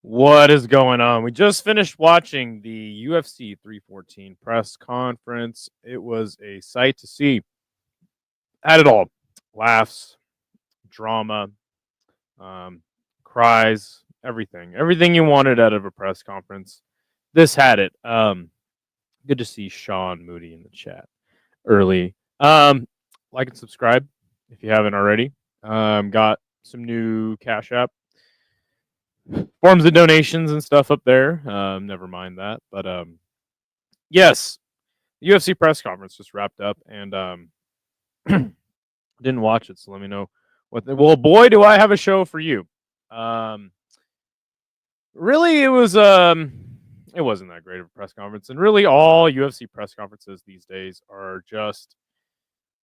What is going on? We just finished watching the UFC 314 press conference. It was a sight to see. Had it all: laughs, drama, um, cries, everything. Everything you wanted out of a press conference. This had it. Good to see Sean Moody in the chat early. Like and subscribe if you haven't already. Got some new Cash App forms of donations and stuff up there. Never mind that, but yes, the UFC press conference just wrapped up, and didn't watch it, so let me know what. Well, boy, do I have a show for you. Um, really, it wasn't that great of a press conference, and really, all UFC press conferences these days are just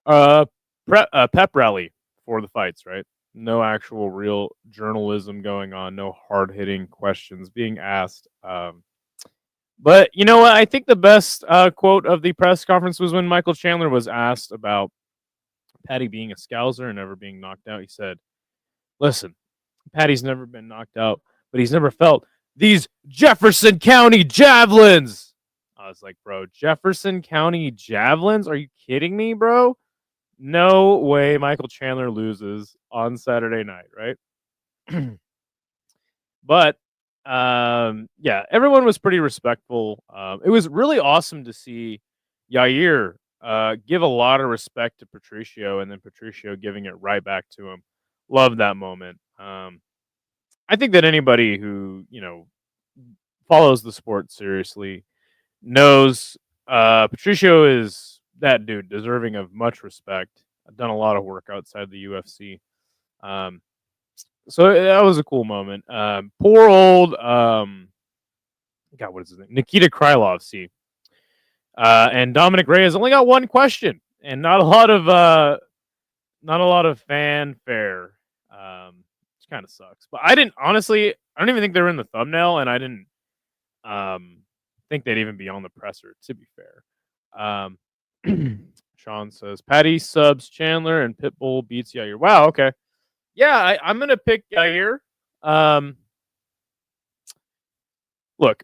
uh, pep rally for the fights, right? No actual real journalism going on, no hard hitting questions being asked. But you know what? I think the best quote of the press conference was when Michael Chandler was asked about Patty being a scouser and never being knocked out. He said, "Listen, Patty's never been knocked out, but he's never felt these Jefferson County javelins." I was like, "Bro, Jefferson County javelins? Are you kidding me, bro? No way Michael Chandler loses on Saturday night, right?" But yeah, everyone was pretty respectful. It was really awesome to see Yair give a lot of respect to Patricio, and then Patricio giving it right back to him. Love that moment. I think that anybody who follows the sport seriously knows Patricio is that dude, deserving of much respect. I've done a lot of work outside the UFC. Um, so that was a cool moment. Poor old God, what is his name? Nikita Krylov. See, and Dominic Reyes only got one question, and not a lot of fanfare. Which kind of sucks. But I didn't honestly. I don't even think they were in the thumbnail, and I didn't think they'd even be on the presser. To be fair, Sean says Patty subs Chandler and Pitbull beats Yair. Wow. Okay. Yeah, I'm gonna pick Yair. Look,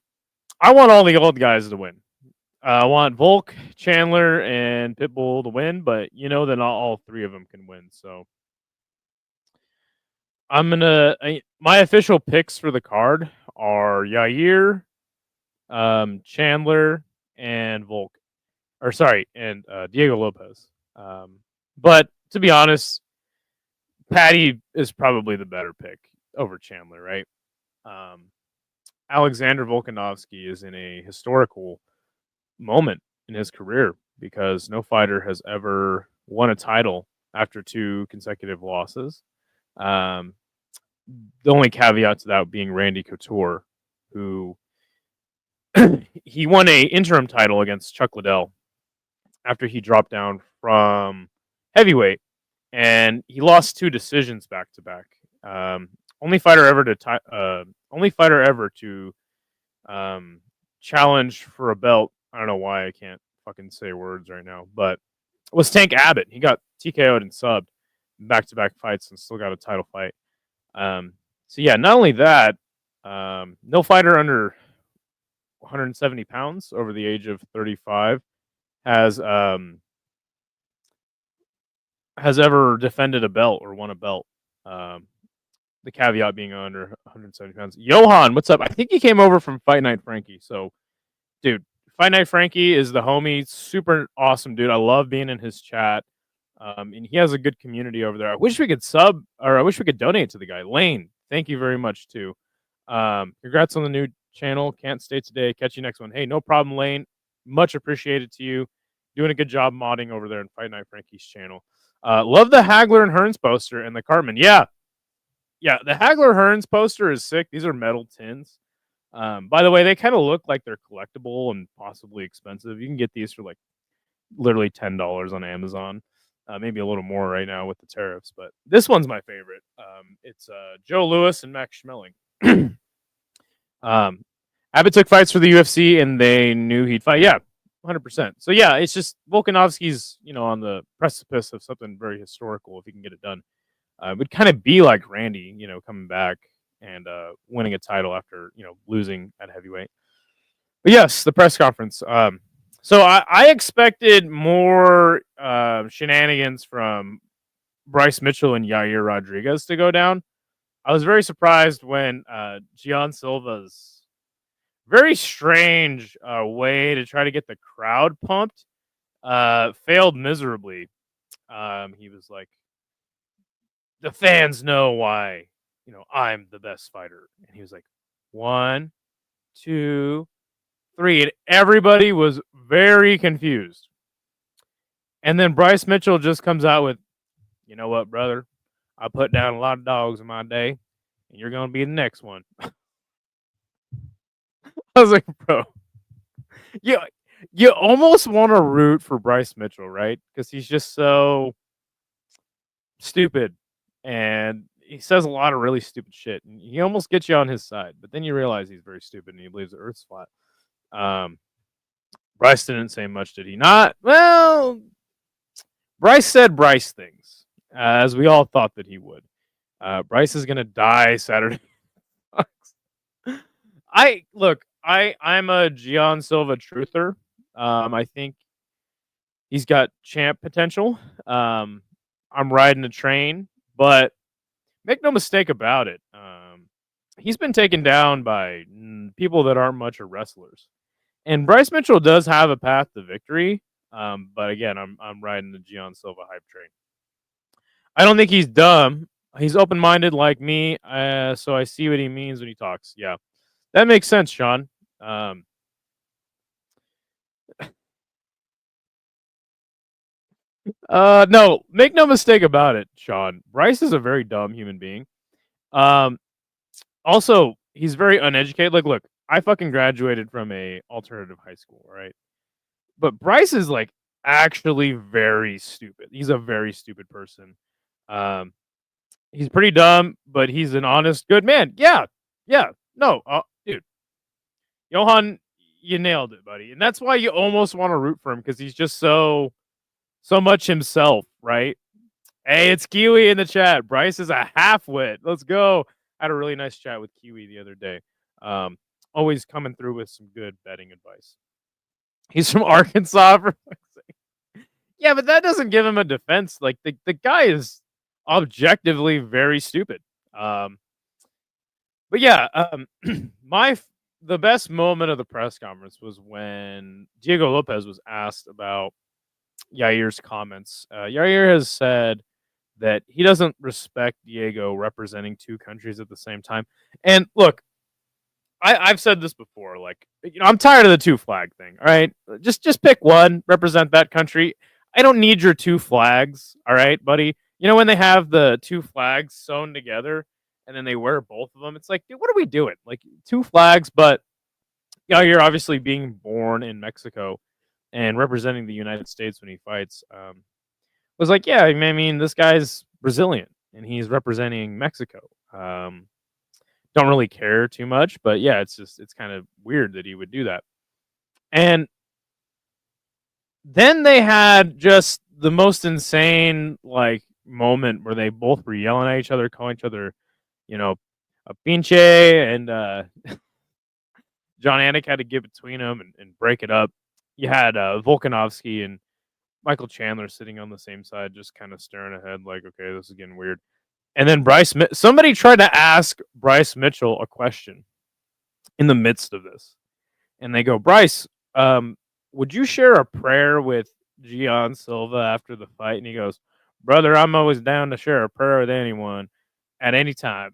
I want all the old guys to win. I want Volk, Chandler, and Pitbull to win, but you know that not all three of them can win. So my official picks for the card are Yair, Chandler, and Volk, or sorry, and Diego Lopez. But to be honest, Patty is probably the better pick over Chandler, right? Alexander Volkanovski is in a historical moment in his career because no fighter has ever won a title after 2 consecutive losses. The only caveat to that being Randy Couture, who he won a interim title against Chuck Liddell after he dropped down from heavyweight, and he lost 2 decisions back to back. Only fighter ever to challenge for a belt. I don't know why I can't fucking say words right now, but it was Tank Abbott. He got TKO'd and subbed back-to-back fights and still got a title fight. So yeah, not only that, no fighter under 170 pounds over the age of 35 has ever defended a belt or won a belt. The caveat being under 170 pounds. Johan, what's up? I think he came over from Fight Night Frankie. So, dude, Fight Night Frankie is the homie. Super awesome, dude. I love being in his chat. And he has a good community over there. I wish we could donate to the guy. Lane, thank you very much, too. Congrats on the new channel. Can't stay today. Catch you next one. Hey, no problem, Lane. Much appreciated to you. Doing a good job modding over there in Fight Night Frankie's channel. Love the Hagler and Hearns poster and the Cartman. Yeah, the Hagler Hearns poster is sick. These are metal tins. By the way, they kind of look like they're collectible and possibly expensive. You can get these for like literally $10 on Amazon. Maybe a little more right now with the tariffs, but this one's my favorite. It's Joe Lewis and Max Schmeling. Abbott took fights for the UFC and they knew he'd fight. Yeah, 100%. So yeah, it's just Volkanovski's, on the precipice of something very historical if he can get it done. It would kind of be like Randy, coming back and winning a title after losing at heavyweight. But yes, the press conference. So I expected more shenanigans from Bryce Mitchell and Yair Rodriguez to go down. I was very surprised when Gian Silva's very strange way to try to get the crowd pumped failed miserably. He was like, the fans know why, I'm the best fighter. And he was like, 1, 2, 3. And everybody was very confused. And then Bryce Mitchell just comes out with, you know what, brother? I put down a lot of dogs in my day, and you're going to be the next one. I was like, bro, you, you almost want to root for Bryce Mitchell, right? Because he's just so stupid and he says a lot of really stupid shit. And he almost gets you on his side, but then you realize he's very stupid and he believes the earth's flat. Bryce didn't say much, did he not? Well, Bryce said Bryce things, as we all thought that he would. Bryce is gonna die Saturday. I'm a Gian Silva truther. I think he's got champ potential. I'm riding a train, but make no mistake about it. He's been taken down by people that aren't much of wrestlers. And Bryce Mitchell does have a path to victory. But again, I'm riding the Gian Silva hype train. I don't think he's dumb. He's open minded like me. So I see what he means when he talks. Yeah. That makes sense, Sean. No, make no mistake about it, Sean. Bryce is a very dumb human being. Also, he's very uneducated. Like, look, I fucking graduated from a alternative high school, right? But Bryce is like actually very stupid. He's a very stupid person. Um, he's pretty dumb, but he's an honest, good man. Yeah, yeah. No, dude, Johan, you nailed it, buddy. And that's why you almost want to root for him because he's just so much himself, right? Hey, it's Kiwi in the chat. Bryce is a half-wit. Let's go. I had a really nice chat with Kiwi the other day. Always coming through with some good betting advice. He's from Arkansas. Yeah, but that doesn't give him a defense. Like the guy is objectively very stupid. But yeah, the best moment of the press conference was when Diego Lopez was asked about Yair's comments. Yair has said that he doesn't respect Diego representing two countries at the same time. And look, I've said this before. Like, I'm tired of the two flag thing. All right, just pick one, represent that country. I don't need your two flags. All right, buddy. You know when they have the two flags sewn together and then they wear both of them? It's like, dude, what are we doing? Like two flags, but you're obviously being born in Mexico and representing the United States when he fights. Was like, yeah, I mean, this guy's Brazilian and he's representing Mexico. Don't really care too much, but yeah, it's kind of weird that he would do that. And then they had just the most insane like moment where they both were yelling at each other, calling each other, a pinche, and John Anik had to get between them and break it up. You had Volkanovski and Michael Chandler sitting on the same side, just kind of staring ahead, like, okay, this is getting weird. And then somebody tried to ask Bryce Mitchell a question in the midst of this. And they go, Bryce, would you share a prayer with Gian Silva after the fight? And he goes, brother, I'm always down to share a prayer with anyone at any time.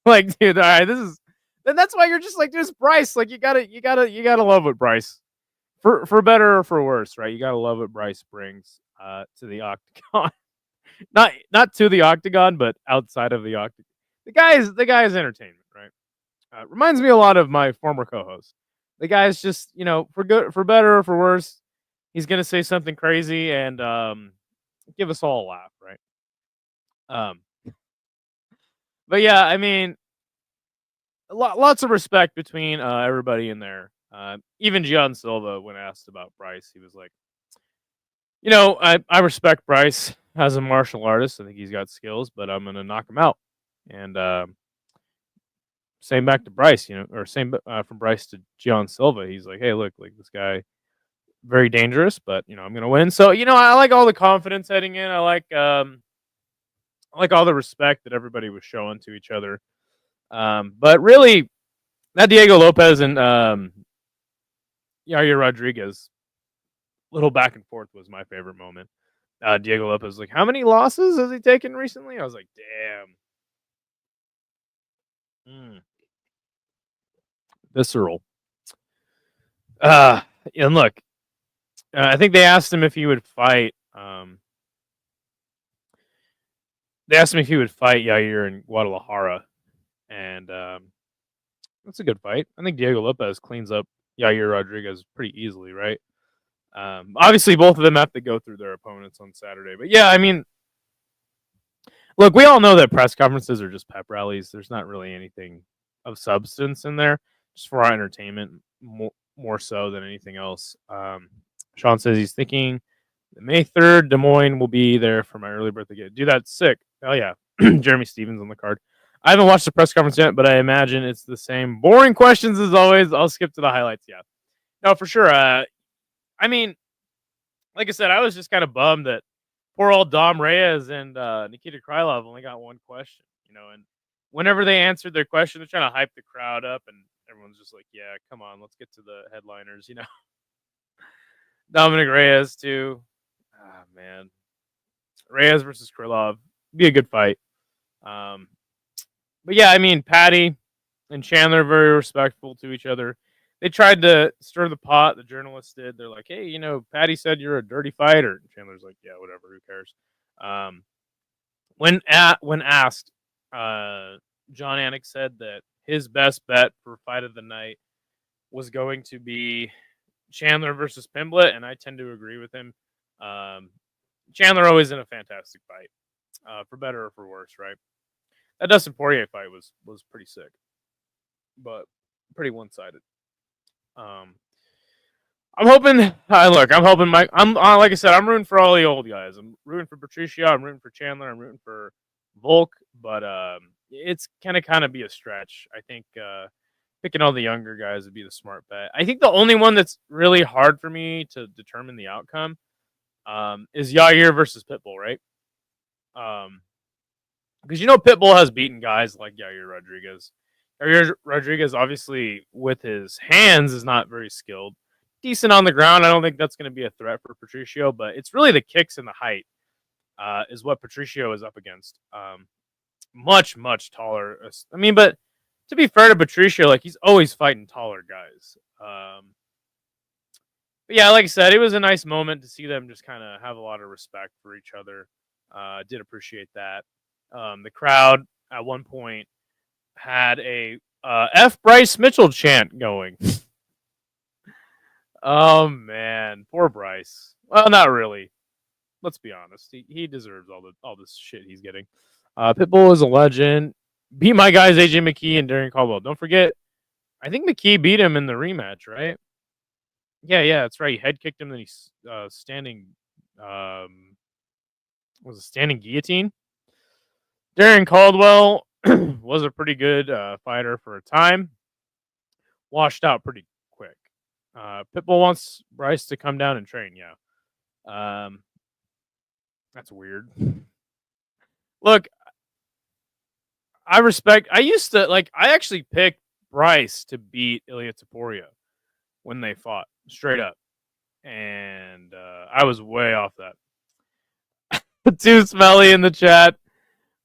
Like, dude, all right, then that's why you're just like, there's Bryce. Like, you gotta love what Bryce, for better or for worse, right? You gotta love what Bryce brings to the octagon. Not to the octagon, but outside of the octagon. The guy is entertainment, right? Reminds me a lot of my former co-host. The guy's just, for better or for worse, he's gonna say something crazy and give us all a laugh, right? But yeah, I mean, lots of respect between everybody in there. Even Gian Silva, when asked about Bryce, he was like, I respect Bryce as a martial artist. I think he's got skills, but I'm gonna knock him out. And same back to Bryce, or same from Bryce to Gian Silva. He's like, hey, look, like this guy, very dangerous, but I'm gonna win. So I like all the confidence heading in. I like all the respect that everybody was showing to each other. But really, that Diego Lopez and Yair Rodriguez little back and forth was my favorite moment. Diego Lopez was like, how many losses has he taken recently? I was like, damn. Visceral. And look, I think they asked him if he would fight. They asked him if he would fight Yair in Guadalajara, and that's a good fight. I think Diego Lopez cleans up Yair Rodriguez pretty easily, right? Obviously, both of them have to go through their opponents on Saturday, but yeah, I mean, look, we all know that press conferences are just pep rallies. There's not really anything of substance in there, just for our entertainment, more so than anything else. Sean says he's thinking May 3rd, Des Moines will be there for my early birthday gift. Dude, that's sick. Hell yeah. Jeremy Stevens on the card. I haven't watched the press conference yet, but I imagine it's the same boring questions as always. I'll skip to the highlights. Yeah. No, for sure. I mean, like I said, I was just kind of bummed that poor old Dom Reyes and Nikita Krylov only got one question, and whenever they answered their question, they're trying to hype the crowd up, and everyone's just like, yeah, come on, let's get to the headliners, Dominic Reyes, too. Ah, man. Reyes versus Krylov. Be a good fight. But yeah, I mean, Patty and Chandler are very respectful to each other. They tried to stir the pot. The journalists did. They're like, hey, Patty said you're a dirty fighter. And Chandler's like, yeah, whatever. Who cares? When asked, John Anik said that his best bet for fight of the night was going to be Chandler versus Pimblett, and I tend to agree with him. Chandler always in a fantastic fight, for better or for worse, right? That Dustin Poirier fight was pretty sick, but pretty one-sided. I'm hoping. I'm hoping Mike. I'm like I said, I'm rooting for all the old guys. I'm rooting for Patricio. I'm rooting for Chandler. I'm rooting for Volk. But it's kind of be a stretch. I think picking all the younger guys would be the smart bet. I think the only one that's really hard for me to determine the outcome is Yair versus Pitbull, right? Because Pitbull has beaten guys like Yair Rodriguez. Yair Rodriguez, obviously, with his hands, is not very skilled. Decent on the ground. I don't think that's going to be a threat for Patricio, but it's really the kicks and the height is what Patricio is up against. Much, much taller. I mean, but to be fair to Patricio, like, he's always fighting taller guys. But yeah, like I said, it was a nice moment to see them just kind of have a lot of respect for each other. Did appreciate that. The crowd at one point had a F Bryce Mitchell chant going. Oh man, poor Bryce. Well, not really. Let's be honest. He deserves all this shit he's getting. Pitbull is a legend. Beat my guys AJ McKee and Darren Caldwell. Don't forget, I think McKee beat him in the rematch, right? Yeah, that's right. He head kicked him, then he's standing. Was a standing guillotine. Darren Caldwell was a pretty good fighter for a time. Washed out pretty quick. Pitbull wants Bryce to come down and train. Yeah. That's weird. Look, I used to I actually picked Bryce to beat Ilia Topuria when they fought straight up, and I was way off that. Too smelly in the chat.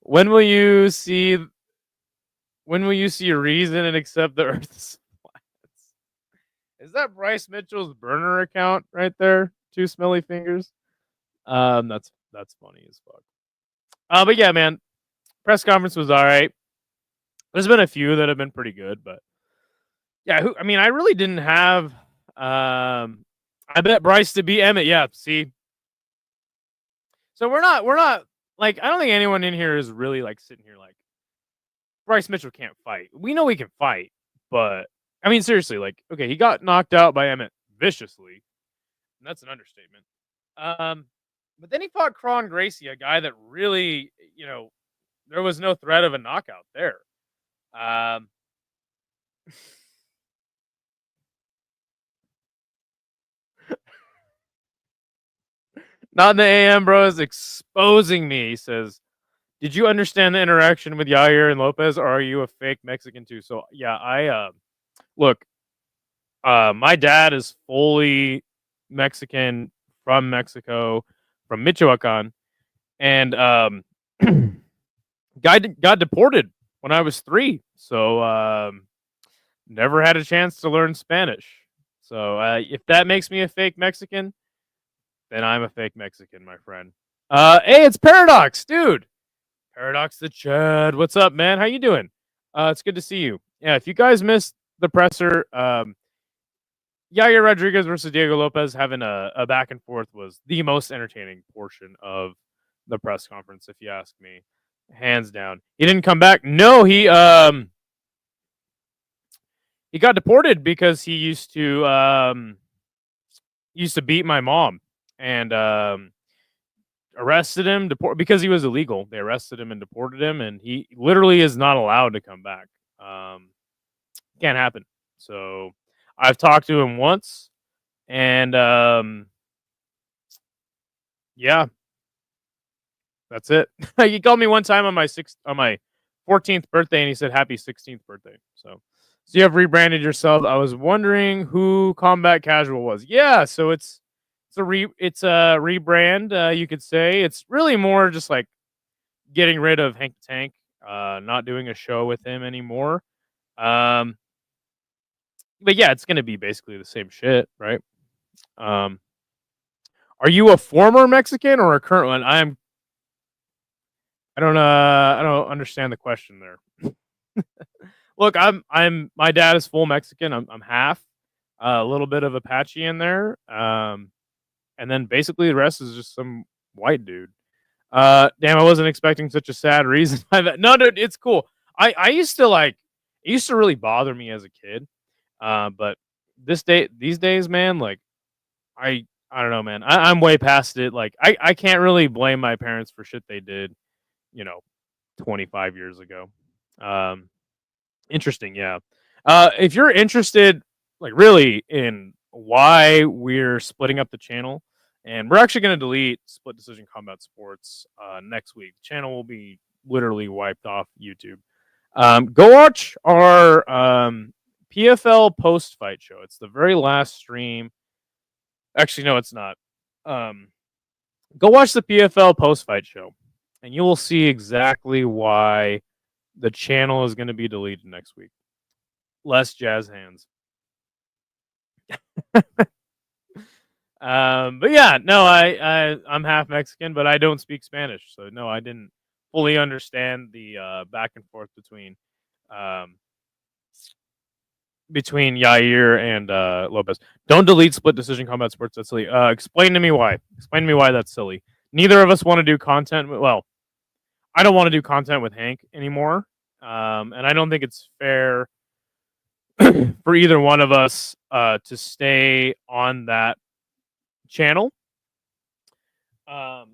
When will you see a reason and accept the Earth's plans? Is that Bryce Mitchell's burner account right there? Two smelly fingers. That's funny as fuck. But yeah, man, press conference was all right. There's been a few that have been pretty good, but yeah, I really didn't have. I bet Bryce to beat Emmett. Yeah, see. So we're not I don't think anyone in here is really sitting here like Bryce Mitchell can't fight. We know he can fight, but I mean seriously, okay, he got knocked out by Emmett viciously, and that's an understatement. But then he fought Kron Gracie, a guy that really, there was no threat of a knockout there. Not in the AM, bro, is exposing me. He says, "Did you understand the interaction with Yair and Lopez, or are you a fake Mexican too?" So yeah, I look. My dad is fully Mexican from Mexico, from Michoacan, and got deported when I was 3. So never had a chance to learn Spanish. So if that makes me a fake Mexican, then I'm a fake Mexican, my friend. Hey, it's Paradox, dude. Paradox the Chad. What's up, man? How you doing? It's good to see you. Yeah, if you guys missed the presser, Yair Rodriguez versus Diego Lopez having a back and forth was the most entertaining portion of the press conference, if you ask me. Hands down. He didn't come back. No, he got deported because he used to beat my mom and arrested him because he was illegal. They arrested him and deported him, and he literally is not allowed to come back. Can't happen. So I've talked to him once, and yeah, that's it. He called me one time on my 14th birthday, and he said happy 16th birthday. So you have rebranded yourself. I was wondering who Combat Casual was. Yeah, so it's a rebrand. You could say it's really more just like getting rid of Hank the Tank. Not doing a show with him anymore. But yeah, it's gonna be basically the same shit, right? Are you a former Mexican or a current one? I don't understand the question there. Look, my dad is full Mexican. I'm half, a little bit of Apache in there, and then basically the rest is just some white dude. Damn, I wasn't expecting such a sad reason. No, dude, it's cool. I used to it used to really bother me as a kid, but these days, man, like I don't know, man. I'm way past it. Like I can't really blame my parents for shit they did, you know, 25 years ago. Um, Interesting, yeah. If you're interested, like really, in why we're splitting up the channel, and we're actually going to delete Split Decision Combat Sports next week. The channel will be literally wiped off YouTube. Go watch our PFL post fight show. It's the very last stream. Actually, no, it's not. Go watch the PFL post fight show, and you will see exactly why the channel is going to be deleted next week. Less jazz hands. But yeah, no, I'm half Mexican, but I don't speak Spanish, so no, I didn't fully understand the back and forth um, between Yair and Lopez. Don't delete Split Decision Combat Sports. That's silly. Explain to me why. Explain to me why that's silly. Neither of us want to do content. Well, I don't want to do content with Hank anymore, and I don't think it's fair for either one of us to stay on that channel. I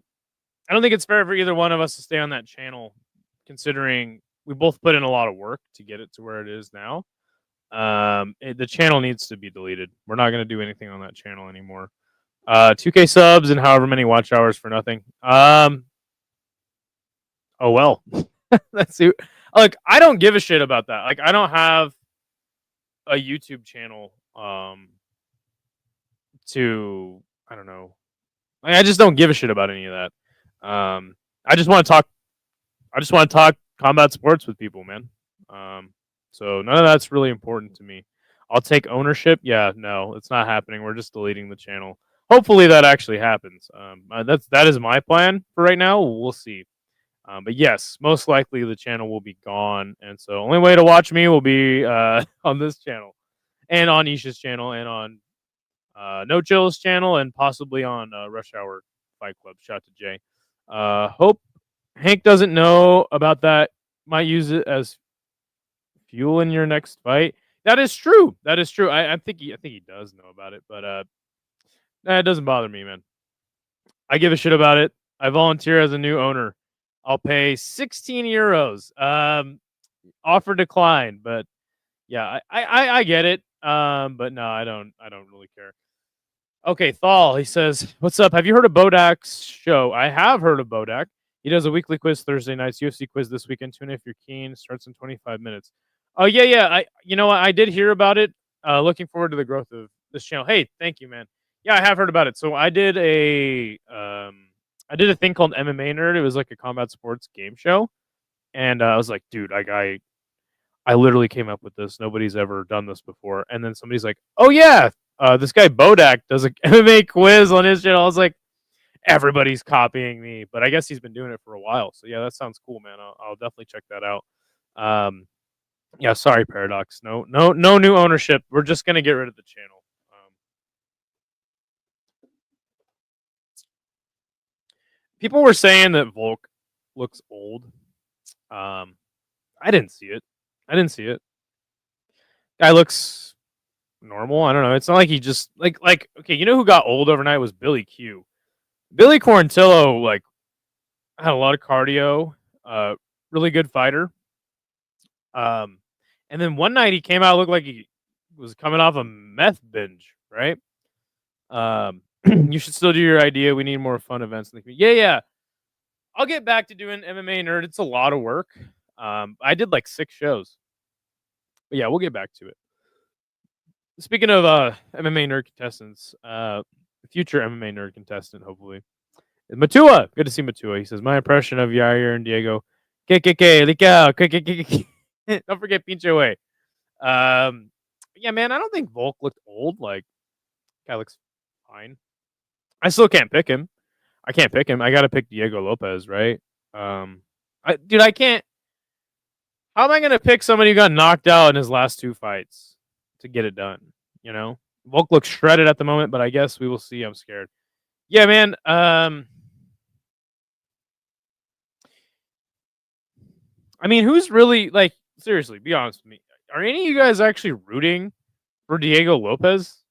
don't think it's fair for either one of us to stay on that channel, considering we both put in a lot of work to get it to where it is now. The channel needs to be deleted. We're not going to do anything on that channel anymore. 2K subs and however many watch hours for nothing. Oh well. Let's see. Like, I don't give a shit about that. Like, I don't have a YouTube channel to, I don't know. Like, I just don't give a shit about any of that. I just want to talk combat sports with people, man. So none of that's really important to me. I'll take ownership. Yeah, no, it's not happening. We're just deleting the channel. Hopefully that actually happens. That is my plan for right now. We'll see. But yes, most likely the channel will be gone, and so only way to watch me will be on this channel, and on Isha's channel, and on No Chill's channel, and possibly on Rush Hour Fight Club. Shout to Jay. Hope Hank doesn't know about that. Might use it as fuel in your next fight. That is true. That is true. I think he does know about it, but it doesn't bother me, man. I give a shit about it. I volunteer as a new owner. I'll pay 16 euros. Offer declined, but Yeah, I get it. But no, I don't really care. Okay, Thal, he says, "What's up? Have you heard of Bodak's show?" I have heard of Bodak. He does a weekly quiz Thursday nights, UFC quiz this weekend. Tune in if you're keen. Starts in 25 minutes. Oh yeah, yeah. You know what? I did hear about it. Looking forward to the growth of this channel. Hey, thank you, man. Yeah, I have heard about it. So I did a thing called MMA Nerd. It was like a combat sports game show, and I was like, dude, I literally came up with this. Nobody's ever done this before. And then somebody's like, "Oh yeah, this guy Bodak does a MMA quiz on his channel." I was like, everybody's copying me, but I guess he's been doing it for a while. So yeah, that sounds cool, man. I'll definitely check that out. Um, yeah, sorry, Paradox. No new ownership. We're just gonna get rid of the channel. People were saying that Volk looks old. Um, I didn't see it. I didn't see it. Guy looks normal. I don't know. It's not like he just like okay. You know who got old overnight was Billy Q. Billy Quarantillo like had a lot of cardio. Really good fighter. Um, and then one night he came out looked like he was coming off a meth binge. Right. You should still do your idea. We need more fun events in the community. Yeah, yeah. I'll get back to doing MMA Nerd. It's a lot of work. I did like 6 shows. But yeah, we'll get back to it. Speaking of MMA Nerd contestants, future MMA Nerd contestant, hopefully. Matua. Good to see Matua. He says, my impression of Yair and Diego. KKK, Likao, KKK. Don't forget Pinche Way. Yeah, man, I don't think Volk looked old. Like, guy looks fine. I still can't pick him. I can't pick him. I got to pick Diego Lopez, right? Dude, I can't. How am I going to pick somebody who got knocked out in his last 2 fights to get it done? You know, Volk looks shredded at the moment, but I guess we will see. I'm scared. Yeah, man. I mean, who's really like seriously? Be honest with me. Are any of you guys actually rooting for Diego Lopez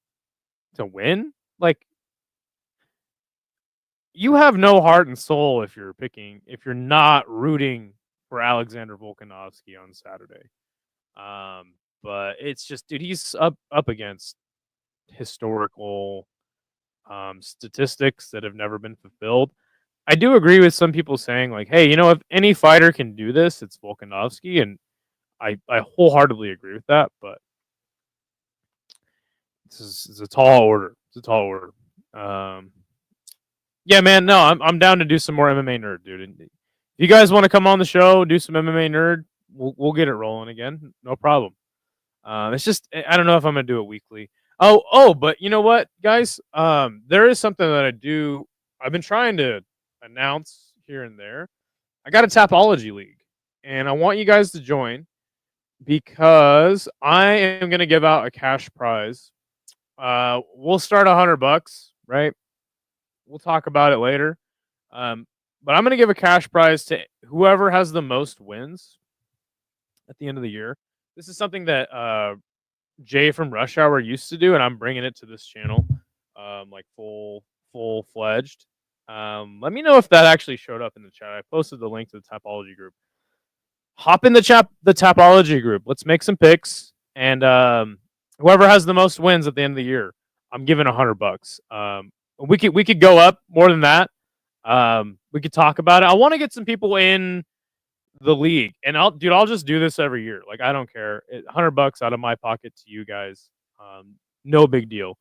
to win? Like, you have no heart and soul if you're not rooting for Alexander Volkanovski on Saturday. But it's just, dude, he's up against historical statistics that have never been fulfilled. I do agree with some people saying like, hey, you know, if any fighter can do this, it's Volkanovski, and I wholeheartedly agree with that. But this is a tall order. It's a tall order. Yeah, man. No, I'm down to do some more MMA Nerd, dude. And if you guys want to come on the show, do some MMA Nerd, we'll get it rolling again. No problem. It's just I don't know if I'm gonna do it weekly. But you know what, guys? There is something that I've been trying to announce here and there. I got a Tapology League, and I want you guys to join because I am gonna give out a cash prize. We'll start $100, right? We'll talk about it later. But I'm gonna give a cash prize to whoever has the most wins at the end of the year. This is something that Jay from Rush Hour used to do, and I'm bringing it to this channel, like full fledged. Let me know if that actually showed up in the chat. I posted the link to the Tapology group. Hop in the Tapology group. Let's make some picks, and whoever has the most wins at the end of the year, I'm giving $100. We could go up more than that. We could talk about it. I want to get some people in the league, and I'll just do this every year. Like, I don't care. $100 out of my pocket to you guys. No big deal.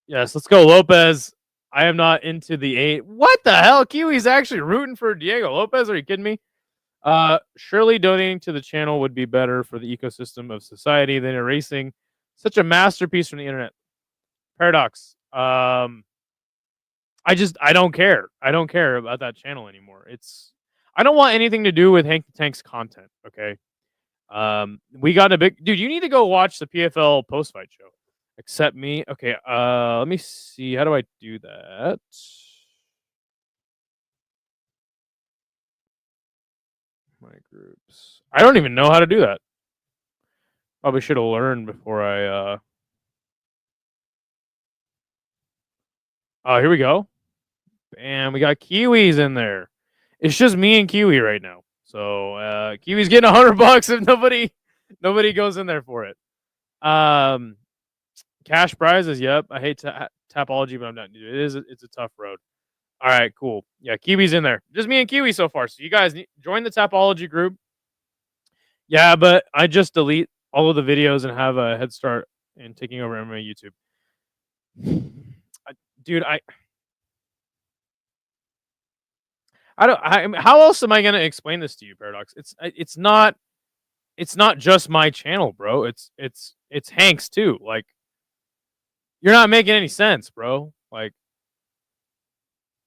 Yes, let's go, Lopez. I am not into the 8. What the hell? Kiwi's actually rooting for Diego Lopez. Are you kidding me? Surely donating to the channel would be better for the ecosystem of society than erasing such a masterpiece from the internet. Paradox. I don't care. I don't care about that channel anymore. I don't want anything to do with Hank the Tank's content. Okay. We got a big dude. You need to go watch the PFL post fight show. Accept me. Okay. Let me see. How do I do that? My groups. I don't even know how to do that. Probably should have learned before I. Oh, here we go. Bam, we got Kiwis in there. It's just me and Kiwi right now. So Kiwi's getting $100 if nobody goes in there for it. Cash prizes. Yep. I hate Tapology, but I'm not. It's a tough road. All right, cool. Yeah, Kiwi's in there. Just me and Kiwi so far. So you guys join the Tapology group. Yeah, but I just delete all of the videos and have a head start in taking over MMA YouTube. Dude, how else am I gonna explain this to you, Paradox? It's not just my channel, bro. It's Hank's too. Like, you're not making any sense, bro. Like,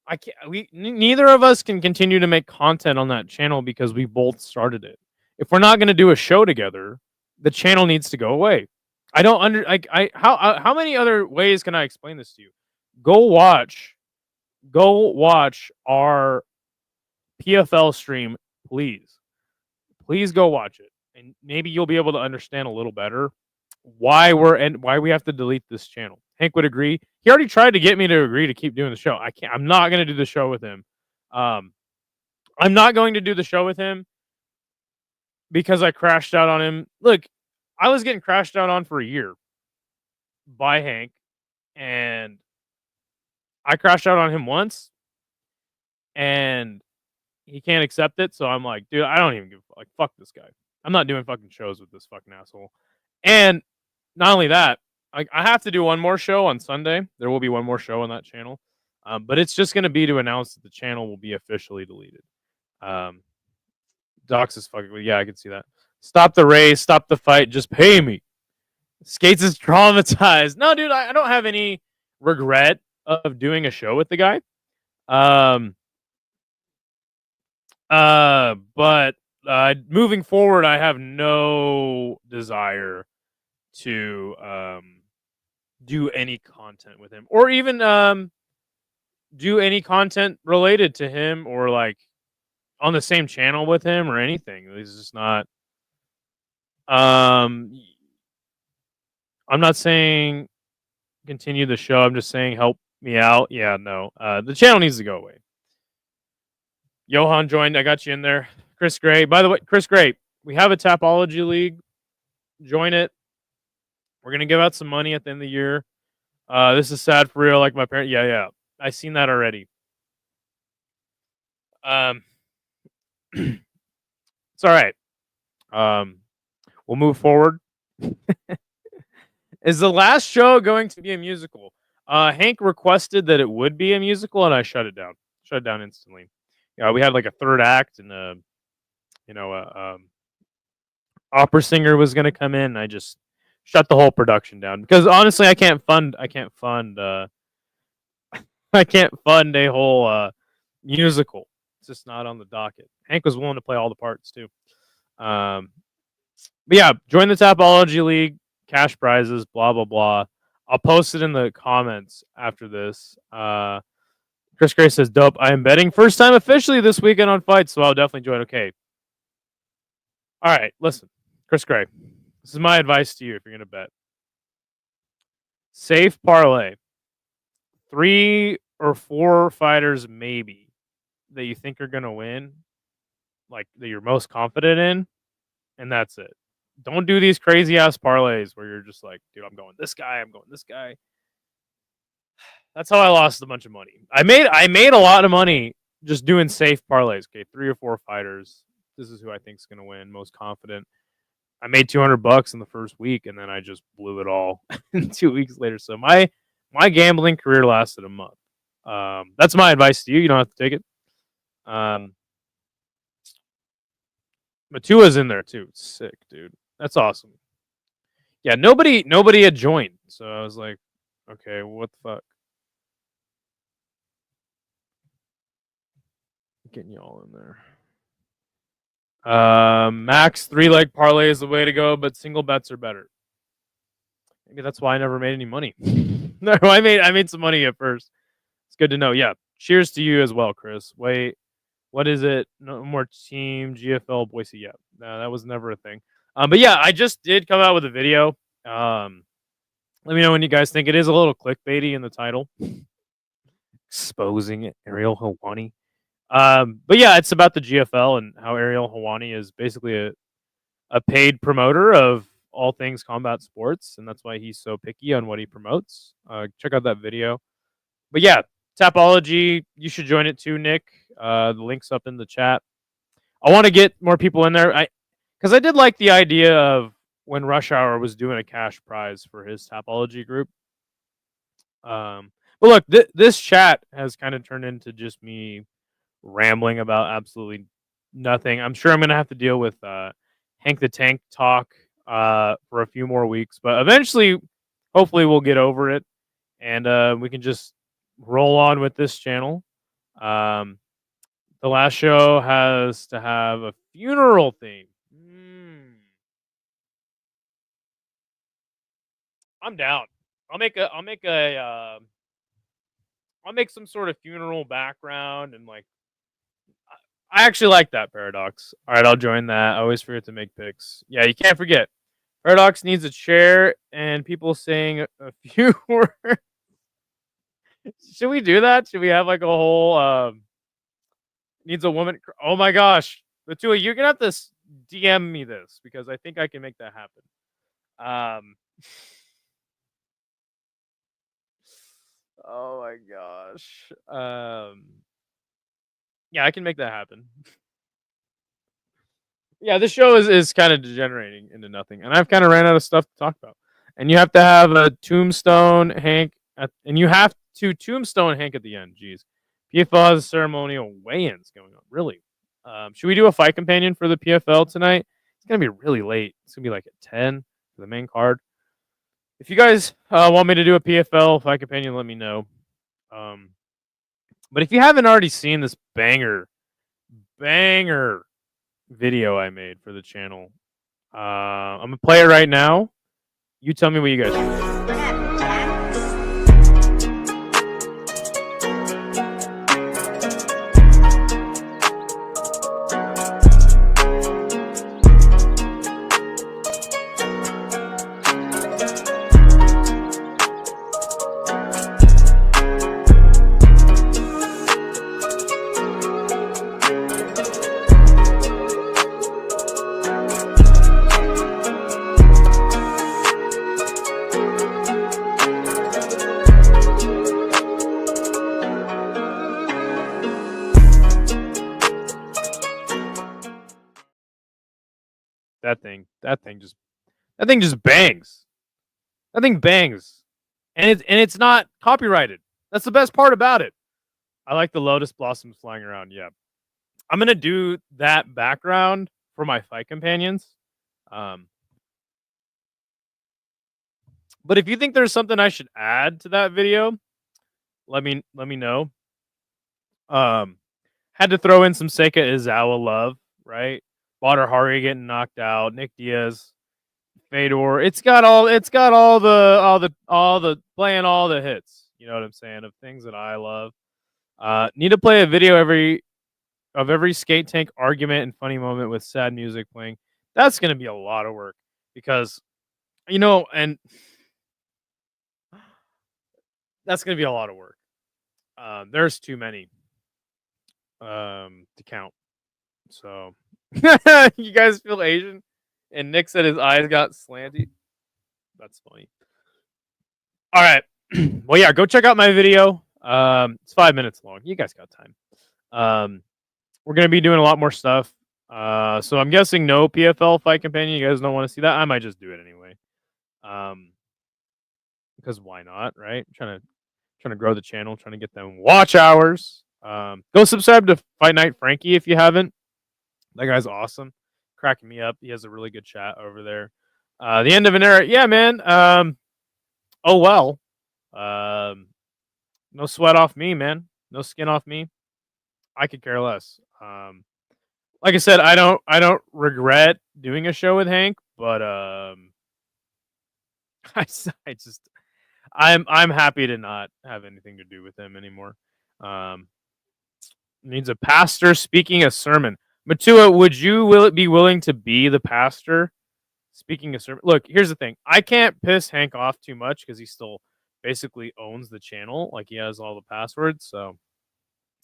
I can't. Neither of us can continue to make content on that channel because we both started it. If we're not gonna do a show together, the channel needs to go away. I don't how many other ways can I explain this to you? Go watch our PFL stream, please. Please go watch it, and maybe you'll be able to understand a little better why we have to delete this channel. Hank would agree. He already tried to get me to agree to keep doing the show. I can't. I'm not going to do the show with him. I'm not going to do the show with him because I crashed out on him. Look, I was getting crashed out on for a year by Hank, and I crashed out on him once, and he can't accept it. So I'm like, dude, I don't even give like fuck this guy. I'm not doing fucking shows with this fucking asshole. And not only that, I have to do one more show on Sunday. There will be one more show on that channel, but it's just going to be to announce that the channel will be officially deleted. Docs is fucking. Yeah, I can see that. Stop the race. Stop the fight. Just pay me. Skates is traumatized. No, dude, I don't have any regret of doing a show with the guy. But moving forward, I have no desire to do any content with him, or even do any content related to him, or like on the same channel with him, or anything. It's just not. I'm not saying continue the show. I'm just saying help me out. Yeah, no. The channel needs to go away. Johan joined. I got you in there. Chris Gray. By the way, Chris Gray, we have a Tapology League. Join it. We're going to give out some money at the end of the year. This is sad for real. Like my parents. Yeah. I seen that already. It's all right. We'll move forward. Is the last show going to be a musical? Hank requested that it would be a musical, and I shut it down. Shut it down instantly. We had like a third act, and opera singer was going to come in. And I just shut the whole production down because honestly, I can't fund a whole musical. It's just not on the docket. Hank was willing to play all the parts too. But yeah, join the Tapology League. Cash prizes, blah blah blah. I'll post it in the comments after this. Chris Gray says, "Dope. I am betting first time officially this weekend on fights, so I'll definitely join." Okay. All right. Listen, Chris Gray. This is my advice to you if you're gonna bet. Safe parlay. 3 or 4 fighters maybe that you think are gonna win, like that you're most confident in, and that's it. Don't do these crazy ass parlays where you're just like, dude, I'm going this guy, I'm going this guy. That's how I lost a bunch of money. I made a lot of money just doing safe parlays. Okay, 3 or 4 fighters. This is who I think is going to win, most confident. I made $200 in the first week, and then I just blew it all 2 weeks later. So my gambling career lasted a month. That's my advice to you. You don't have to take it. Matua's in there too. Sick, dude. That's awesome. Yeah, nobody had joined, so I was like, okay, what the fuck? Getting you all in there. Max 3-leg parlay is the way to go, but single bets are better. Maybe that's why I never made any money. No, I made some money at first. It's good to know. Yeah. Cheers to you as well, Chris. Wait, what is it? No more team GFL Boise. Yeah, no, that was never a thing. But yeah, I just did come out with a video. Let me know when you guys think. It is a little clickbaity in the title. Exposing Ariel Helwani. But yeah, it's about the GFL and how Ariel Hawani is basically a paid promoter of all things combat sports, and that's why he's so picky on what he promotes. Check out that video. But yeah, Tapology, you should join it too, Nick. The link's up in the chat. I want to get more people in there. Because I did like the idea of when Rush Hour was doing a cash prize for his Tapology group. But look, this chat has kind of turned into just me rambling about absolutely nothing. I'm sure I'm gonna have to deal with Hank the Tank talk for a few more weeks, but eventually, hopefully, we'll get over it and we can just roll on with this channel. The last show has to have a funeral theme. I'm down. I'll make some sort of funeral background and like I actually like that, Paradox. All right, I'll join that. I always forget to make picks. Yeah, you can't forget. Paradox needs a chair and people saying a few words. Should we do that? Should we have like a whole needs a woman? Oh my gosh, the two of you, you're gonna have to DM me this because I think I can make that happen. Oh my gosh. Yeah, I can make that happen. Yeah, this show is kind of degenerating into nothing, and I've kind of ran out of stuff to talk about. And you have to have a tombstone Hank, and you have to tombstone Hank at the end. Jeez, PFL has ceremonial weigh-ins going on. Really? Should we do a fight companion for the PFL tonight? It's gonna be really late. It's gonna be like at 10 for the main card. If you guys want me to do a PFL fight companion, let me know. But if you haven't already seen this banger video I made for the channel, I'm gonna play it right now. You tell me what you guys think. That thing just bangs. That thing bangs, and it's not copyrighted. That's the best part about it. I like the lotus blossoms flying around. Yeah, I'm gonna do that background for my fight companions. But if you think there's something I should add to that video, let me know. Had to throw in some Seika Izawa love, right? Badr Hari getting knocked out, Nick Diaz, Fedor. It's got all the playing all the hits. You know what I'm saying? Of things that I love. Need to play a video of every skate tank argument and funny moment with sad music playing. That's gonna be a lot of work because and that's gonna be a lot of work. There's too many to count. So you guys feel Asian? And Nick said his eyes got slanty. That's funny. All right. Well, yeah, go check out my video. It's 5 minutes long. You guys got time. We're gonna be doing a lot more stuff. So I'm guessing no PFL fight companion. You guys don't want to see that? I might just do it anyway. Because why not, right? Trying to grow the channel, trying to get them watch hours. Go subscribe to Fight Night Frankie if you haven't. That guy's awesome, cracking me up. He has a really good chat over there. The end of an era, yeah, man. Oh well. No sweat off me, man. No skin off me. I could care less. Like I said, I don't regret doing a show with Hank, but I'm happy to not have anything to do with him anymore. Needs a pastor speaking a sermon. Matua, would you be willing to be the pastor speaking a sermon? Look, here's the thing. I can't piss Hank off too much because he still basically owns the channel. Like he has all the passwords. So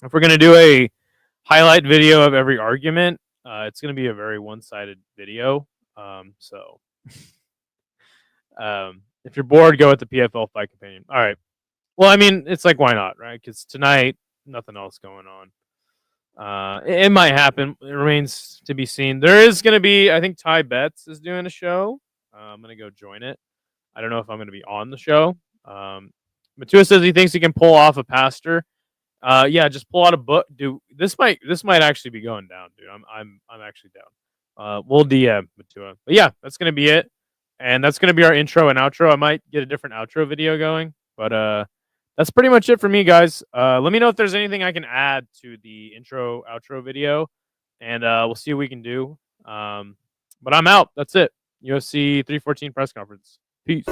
if we're gonna do a highlight video of every argument. It's going to be a very one-sided video. So if you're bored, go with the PFL Fight Companion. All right. Well, I mean, it's like, why not, right? Because tonight, nothing else going on. It might happen. It remains to be seen. There is going to be, I think Ty Betts is doing a show. I'm going to go join it. I don't know if I'm going to be on the show. Matua says he thinks he can pull off a pastor. Yeah, just pull out a book. Dude, this might actually be going down, dude. I'm actually down. We'll DM Matua. But yeah, that's gonna be it. And that's gonna be our intro and outro. I might get a different outro video going, but that's pretty much it for me, guys. Let me know if there's anything I can add to the intro outro video, and we'll see what we can do. But I'm out. That's it. UFC 314 press conference. Peace.